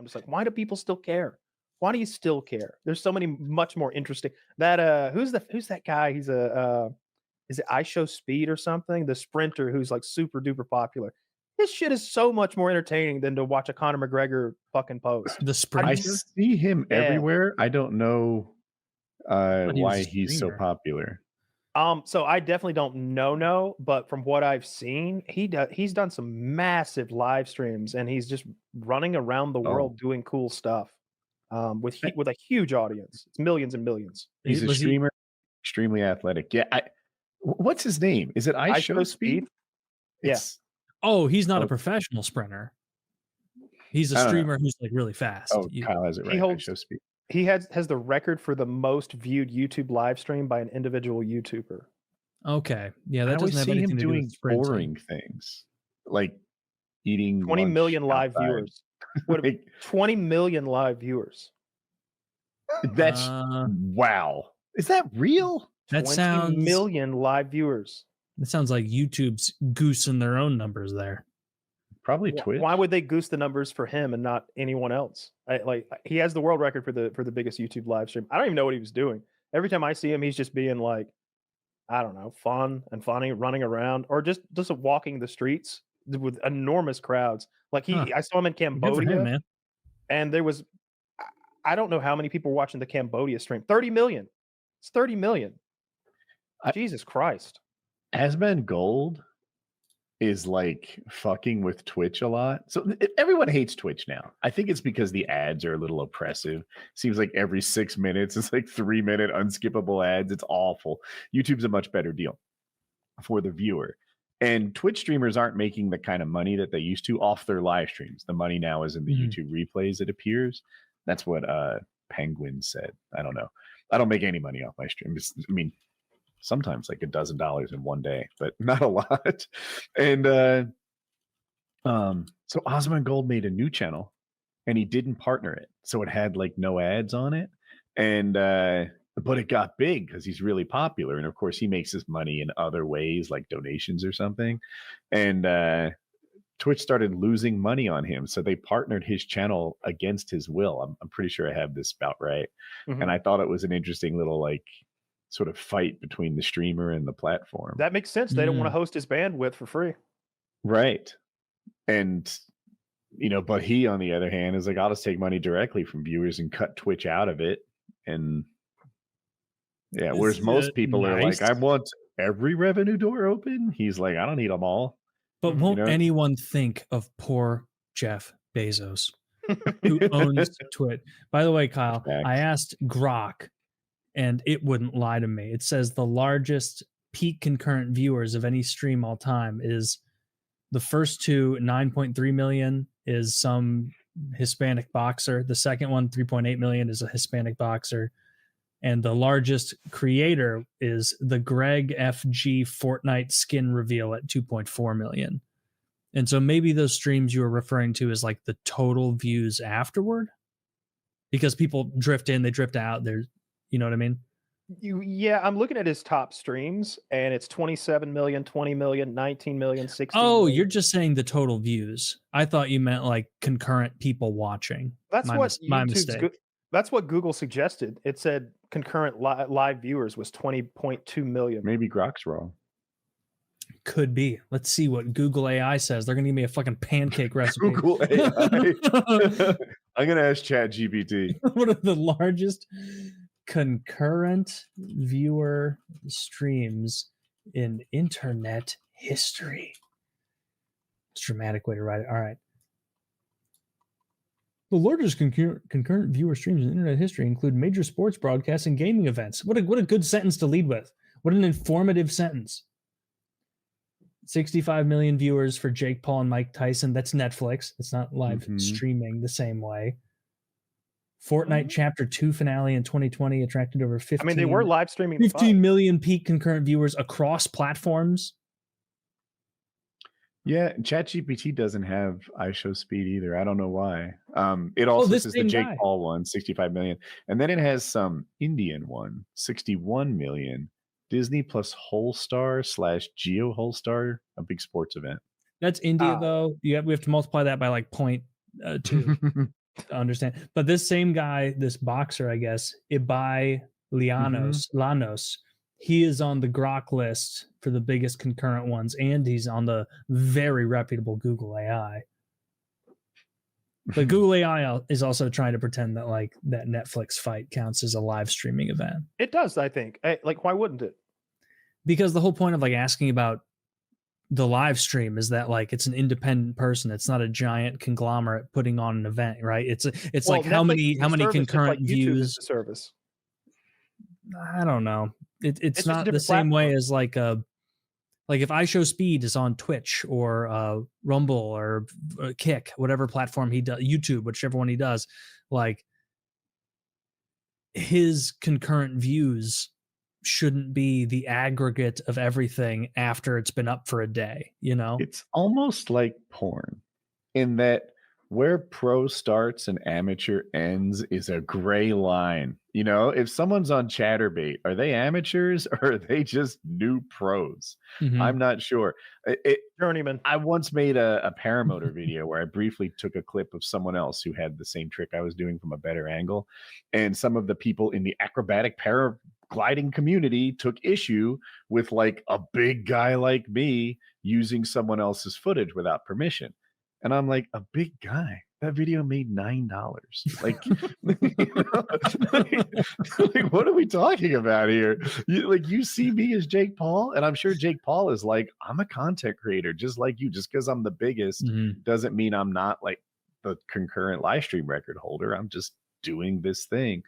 I'm just like, why do people still care? Why do you still care? There's so many much more interesting. That who's that guy? He's is it IShowSpeed or something? The sprinter who's like super duper popular. His shit is so much more entertaining than to watch a Conor McGregor fucking post. The I sprinter. see him Yeah. everywhere. I don't know But he was why a he's so streamer. popular. So I definitely don't know, but from what I've seen, he's done some massive live streams, and he's just running around the world doing cool stuff. With a huge audience. It's millions and millions. He's a streamer, extremely athletic. Yeah, what's his name? Is it IShowSpeed? Yes. Oh, he's not a professional sprinter. He's a streamer who's like really fast. Oh, Kyle has it right. IShowSpeed. He has the record for the most viewed YouTube live stream by an individual YouTuber. Okay, yeah, that I doesn't have see anything him to do doing with sprinting. boring things, like eating 20 million live outside. viewers. What? 20 million live viewers. That's wow. Is that real? That 20 sounds million live viewers. That sounds like YouTube's goosing their own numbers there. Probably Twitch. Why would they goose the numbers for him and not anyone else? Like he has the world record for the biggest YouTube live stream. I don't even know what he was doing. Every time I see him, he's just being like, I don't know, fun and funny, running around, or just walking the streets with enormous crowds. Like I saw him in Cambodia, Good for him, man. And there was, I don't know how many people were watching the Cambodia stream. 30 million. It's 30 million. Jesus Christ. Asman Gold is like fucking with Twitch a lot. So everyone hates Twitch now. I think it's because the ads are a little oppressive. Seems like every 6 minutes it's like 3-minute unskippable ads. It's awful. YouTube's a much better deal for the viewer. And Twitch streamers aren't making the kind of money that they used to off their live streams. The money now is in the YouTube replays, it appears. That's what Penguin said. I don't know. I don't make any money off my streams. I mean, sometimes like $12 in one day, but not a lot. And so Osman Gold made a new channel and he didn't partner it. So it had like no ads on it. And but it got big because he's really popular. And of course he makes his money in other ways, like donations or something. And Twitch started losing money on him. So they partnered his channel against his will. I'm pretty sure I have this about right. And I thought it was an interesting little like sort of fight between the streamer and the platform. That makes sense. They don't want to host his bandwidth for free. Right. And, you know, but he, on the other hand, is like, I'll just take money directly from viewers and cut Twitch out of it. And yeah, whereas most people are like, I want every revenue door open. He's like, I don't need them all. But won't anyone think of poor Jeff Bezos, who owns Twitch? By the way, Kyle, I asked Grok, and it wouldn't lie to me. It says the largest peak concurrent viewers of any stream all time is the first two, 9.3 million, is some Hispanic boxer. The second one, 3.8 million, is a Hispanic boxer. And the largest creator is the Greg FG Fortnite skin reveal at 2.4 million. And so maybe those streams you were referring to is like the total views afterward, because people drift in, they drift out. There's, you know what I mean? Yeah, I'm looking at his top streams, and it's 27 million, 20 million, 19 million, 16 Oh, million. you're just saying the total views. I thought you meant like concurrent people watching. That's my mistake. That's what Google suggested. It said concurrent live viewers was 20.2 million. Maybe Grok's wrong. Could be. Let's see what Google AI says. They're going to give me a fucking pancake recipe. Google AI. I'm going to ask ChatGPT. What are the largest concurrent viewer streams in internet history? It's a dramatic way to write it. All right. The largest concurrent viewer streams in internet history include major sports broadcasts and gaming events. What a good sentence to lead with. What an informative sentence. 65 million viewers for Jake Paul and Mike Tyson. That's Netflix. It's not live streaming the same way. Fortnite Chapter 2 finale in 2020 attracted over 15. I mean, they were live streaming 15 million peak concurrent viewers across platforms. Yeah, ChatGPT doesn't have IShowSpeed either. I don't know why. It also says the Jake Paul one, 65 million. And then it has some Indian one, 61 million. Disney plus Holstar / Geo Holstar, a big sports event. That's India, though. We have to multiply that by like 0.2. to understand. But this same guy, this boxer, I guess, Ibai Llanos, he is on the Grok list for the biggest concurrent ones, and he's on the very reputable Google AI. But Google AI is also trying to pretend that like that Netflix fight counts as a live streaming event. It does, I think. Like, why wouldn't it? Because the whole point of like asking about the live stream is that like it's an independent person. It's not a giant conglomerate putting on an event, right? It's like how many concurrent views. Service. I don't know. It's not the platform. same way as like if IShowSpeed is on Twitch or Rumble or Kick, whatever platform he does, YouTube, whichever one he does, like his concurrent views shouldn't be the aggregate of everything after it's been up for a day, you know? It's almost like porn in that where pro starts and amateur ends is a gray line. You know, if someone's on Chatterbait, are they amateurs or are they just new pros? I'm not sure. Journeyman. I once made a paramotor video where I briefly took a clip of someone else who had the same trick I was doing from a better angle. And some of the people in the acrobatic paragliding community took issue with like a big guy like me using someone else's footage without permission. And I'm like, a big guy. That video made $9. Like, like, what are we talking about here? You see me as Jake Paul, and I'm sure Jake Paul is like, I'm a content creator just like you. Just because I'm the biggest doesn't mean I'm not like the concurrent live stream record holder. I'm just doing this thing.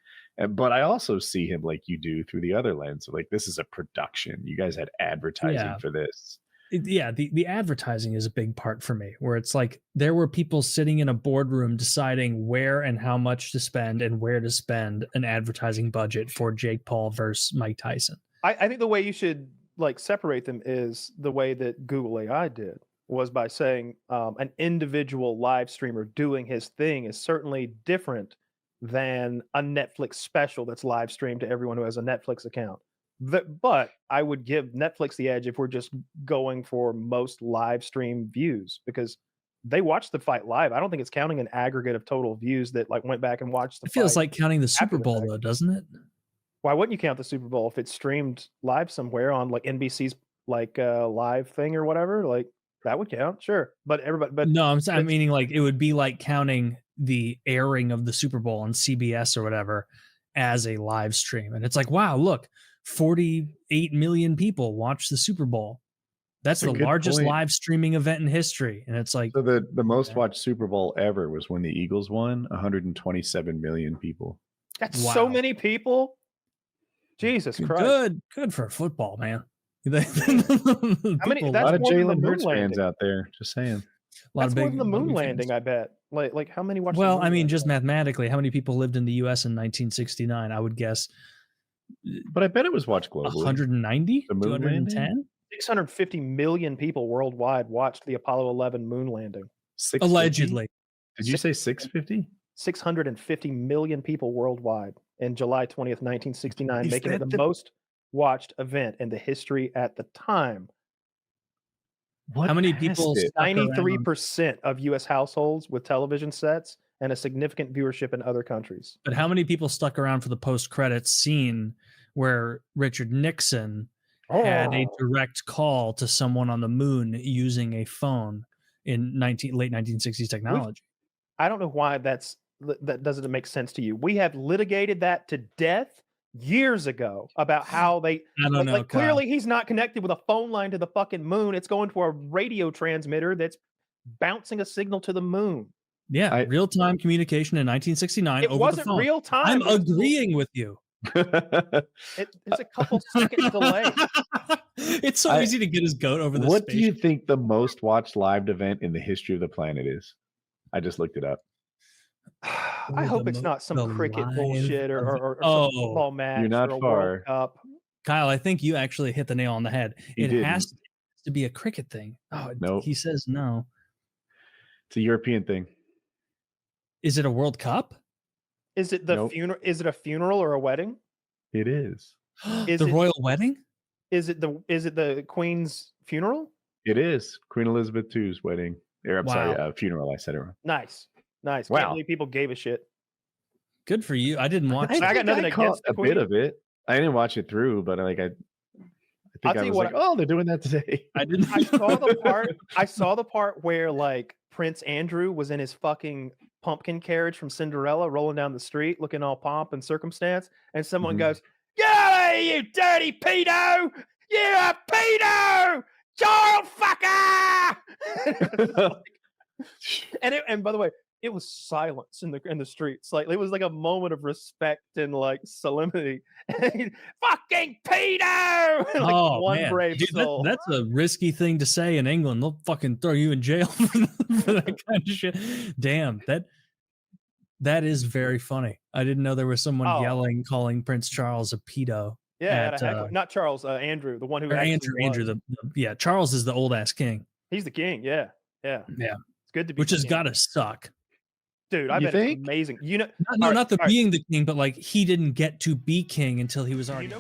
But I also see him like you do through the other lens. Like, this is a production. You guys had advertising for this. Yeah, the advertising is a big part for me, where it's like there were people sitting in a boardroom deciding where and how much to spend and where to spend an advertising budget for Jake Paul versus Mike Tyson. I think the way you should like separate them is the way that Google AI did, was by saying an individual live streamer doing his thing is certainly different than a Netflix special that's live streamed to everyone who has a Netflix account. But I would give Netflix the edge if we're just going for most live stream views, because they watched the fight live. I don't think it's counting an aggregate of total views that like went back and watched the fight. It feels like counting the Super Bowl though, doesn't it? Why wouldn't you count the Super Bowl if it's streamed live somewhere on like NBC's like live thing or whatever? Like that would count, sure. But everybody, but no, I'm meaning like it would be like counting the airing of the Super Bowl on CBS or whatever as a live stream, and it's like, wow, look. 48 million people watch the Super Bowl. That's the largest live streaming event in history. And it's like, so the most watched Super Bowl ever was when the Eagles won. 127 million people. That's so many people. Jesus Christ. Good for football, man. A lot of Jalen Hurts fans out there, just saying. That's more than the moon landing, I bet. Like how many watched? Well, I mean, just mathematically, how many people lived in the US in 1969? I would guess. But I bet it was watched globally. 190? 210? 650 million people worldwide watched the Apollo 11 moon landing. Allegedly. Did you say 650? 650 million people worldwide in July 20th, 1969, making it the most watched event in the history at the time. How many people? 93% of U.S. households with television sets, and a significant viewership in other countries. But how many people stuck around for the post-credits scene where Richard Nixon had a direct call to someone on the moon using a phone in late 1960s technology? I don't know why that doesn't make sense to you. We have litigated that to death years ago about how they. I don't know. Like, clearly, he's not connected with a phone line to the fucking moon. It's going to a radio transmitter that's bouncing a signal to the moon. Yeah, real-time communication in 1969 over the phone. Real time. I'm agreeing with you. It's a couple seconds delay. It's so easy to get his goat over the What do you think the most watched live event in the history of the planet is? I just looked it up. I hope it's not some cricket bullshit or some football match. You're not far. World Cup. Kyle, I think you actually hit the nail on the head. It has to be a cricket thing. Oh, no. He says no. It's a European thing. Is it a World Cup? Is it the funeral? Is it a funeral or a wedding? It is. The royal wedding? Is it the Queen's funeral? It is Queen Elizabeth II's wedding. Sorry, funeral. I said it wrong. Nice. Nice. Wow. Can't believe people gave a shit. Good for you. I didn't watch I that. got nothing against the a tweet. bit of it. I didn't watch it through, but I think I'll I tell you was what, like, oh, they're doing that today. I didn't. I saw the part where like Prince Andrew was in his fucking pumpkin carriage from Cinderella rolling down the street looking all pomp and circumstance, and someone Mhm. goes, "Get out of here, you dirty pedo! You're a pedo! Child fucker!" and by the way, it was silence in the streets. Like it was like a moment of respect and like solemnity. Fucking pedo! Like Oh one man, brave dude, soul. that's a risky thing to say in England. They'll fucking throw you in jail for that kind of shit. Damn, that is very funny. I didn't know there was someone yelling, calling Prince Charles a pedo. Yeah, not Charles, Andrew, the one who Andrew. Yeah, Charles is the old ass king. He's the king. Yeah. It's good to be. Which has got to suck, dude. I You bet think? it's amazing. You know, not being the king, but like he didn't get to be king until he was already.